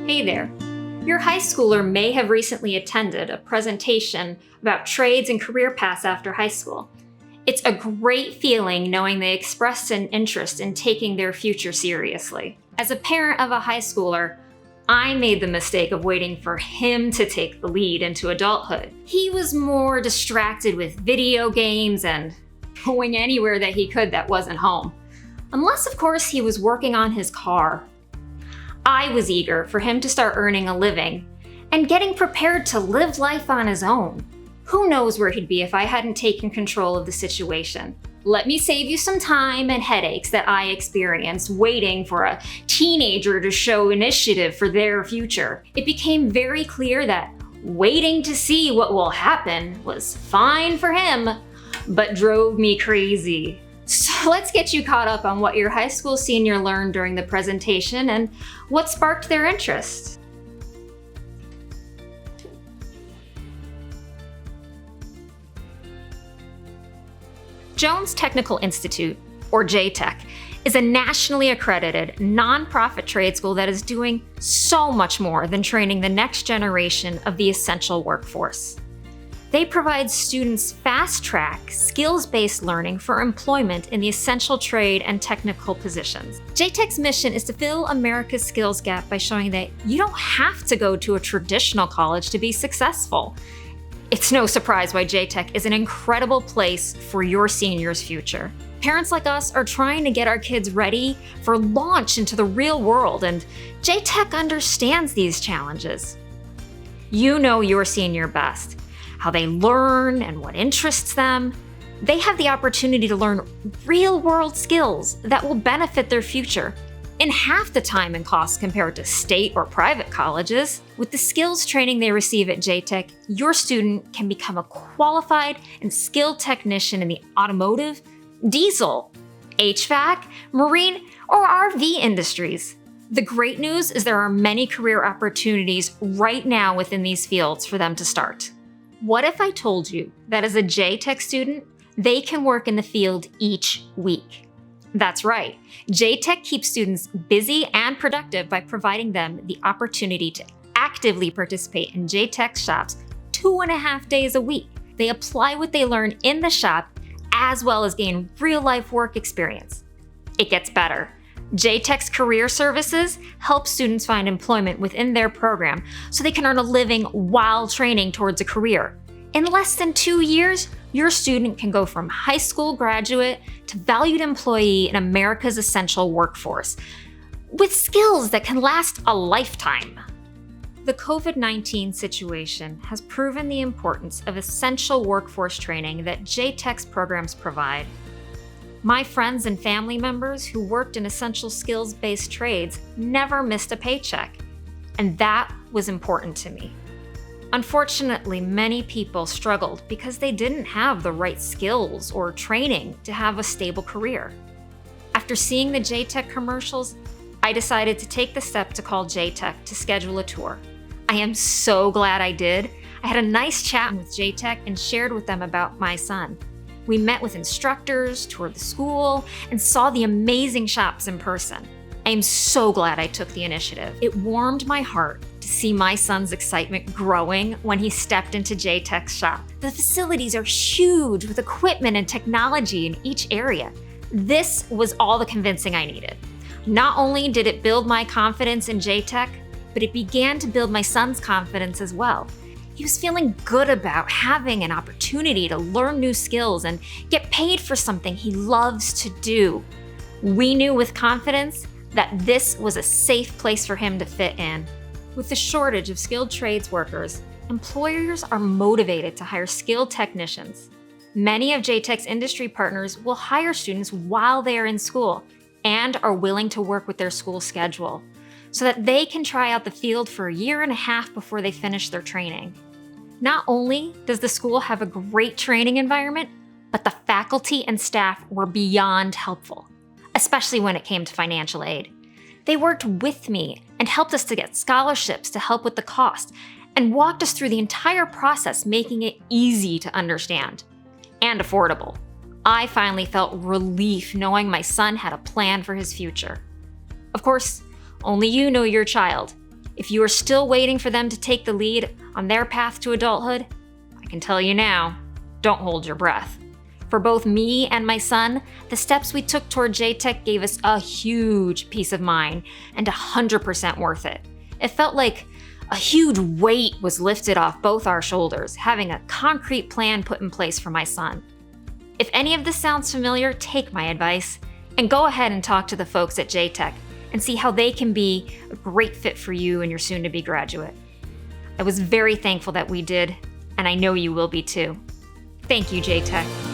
Hey there. Your high schooler may have recently attended a presentation about trades and career paths after high school. It's a great feeling knowing they expressed an interest in taking their future seriously. As a parent of a high schooler, I made the mistake of waiting for him to take the lead into adulthood. He was more distracted with video games and going anywhere that he could that wasn't home. Unless, of course, he was working on his car. I was eager for him to start earning a living and getting prepared to live life on his own. Who knows where he'd be if I hadn't taken control of the situation. Let me save you some time and headaches that I experienced waiting for a teenager to show initiative for their future. It became very clear that waiting to see what will happen was fine for him, but drove me crazy. So let's get you caught up on what your high school senior learned during the presentation and what sparked their interest. Jones Technical Institute, or JTech, is a nationally accredited, nonprofit trade school that is doing so much more than training the next generation of the essential workforce. They provide students fast-track, skills-based learning for employment in the essential trade and technical positions. JTech's mission is to fill America's skills gap by showing that you don't have to go to a traditional college to be successful. It's no surprise why JTech is an incredible place for your senior's future. Parents like us are trying to get our kids ready for launch into the real world, and JTech understands these challenges. You know your senior best, how they learn and what interests them. They have the opportunity to learn real-world skills that will benefit their future in half the time and cost compared to state or private colleges. With the skills training they receive at JTech, your student can become a qualified and skilled technician in the automotive, diesel, HVAC, marine, or RV industries. The great news is there are many career opportunities right now within these fields for them to start. What if I told you that as a JTech student, they can work in the field each week? That's right. JTech keeps students busy and productive by providing them the opportunity to actively participate in JTech shops 2.5 days a week. They apply what they learn in the shop as well as gain real-life work experience. It gets better. JTech's career services help students find employment within their program so they can earn a living while training towards a career. In less than 2 years, your student can go from high school graduate to valued employee in America's essential workforce with skills that can last a lifetime. The COVID-19 situation has proven the importance of essential workforce training that JTech's programs provide. My friends and family members who worked in essential skills-based trades never missed a paycheck, and that was important to me. Unfortunately, many people struggled because they didn't have the right skills or training to have a stable career. After seeing the JTech commercials, I decided to take the step to call JTech to schedule a tour. I am so glad I did. I had a nice chat with JTech and shared with them about my son. We met with instructors, toured the school, and saw the amazing shops in person. I am so glad I took the initiative. It warmed my heart to see my son's excitement growing when he stepped into JTech's shop. The facilities are huge with equipment and technology in each area. This was all the convincing I needed. Not only did it build my confidence in JTech, but it began to build my son's confidence as well. He was feeling good about having an opportunity to learn new skills and get paid for something he loves to do. We knew with confidence that this was a safe place for him to fit in. With the shortage of skilled trades workers, employers are motivated to hire skilled technicians. Many of JTech's industry partners will hire students while they are in school and are willing to work with their school schedule so that they can try out the field for 1.5 years before they finish their training. Not only does the school have a great training environment, but the faculty and staff were beyond helpful, especially when it came to financial aid. They worked with me and helped us to get scholarships to help with the cost and walked us through the entire process, making it easy to understand and affordable. I finally felt relief knowing my son had a plan for his future. Of course, only you know your child, If you are still waiting for them to take the lead on their path to adulthood, I can tell you now, don't hold your breath. For both me and my son, the steps we took toward JTech gave us a huge peace of mind and 100% worth it. It felt like a huge weight was lifted off both our shoulders, having a concrete plan put in place for my son. If any of this sounds familiar, take my advice and go ahead and talk to the folks at JTech and see how they can be a great fit for you and your soon-to-be graduate. I was very thankful that we did, and I know you will be too. Thank you, JTech.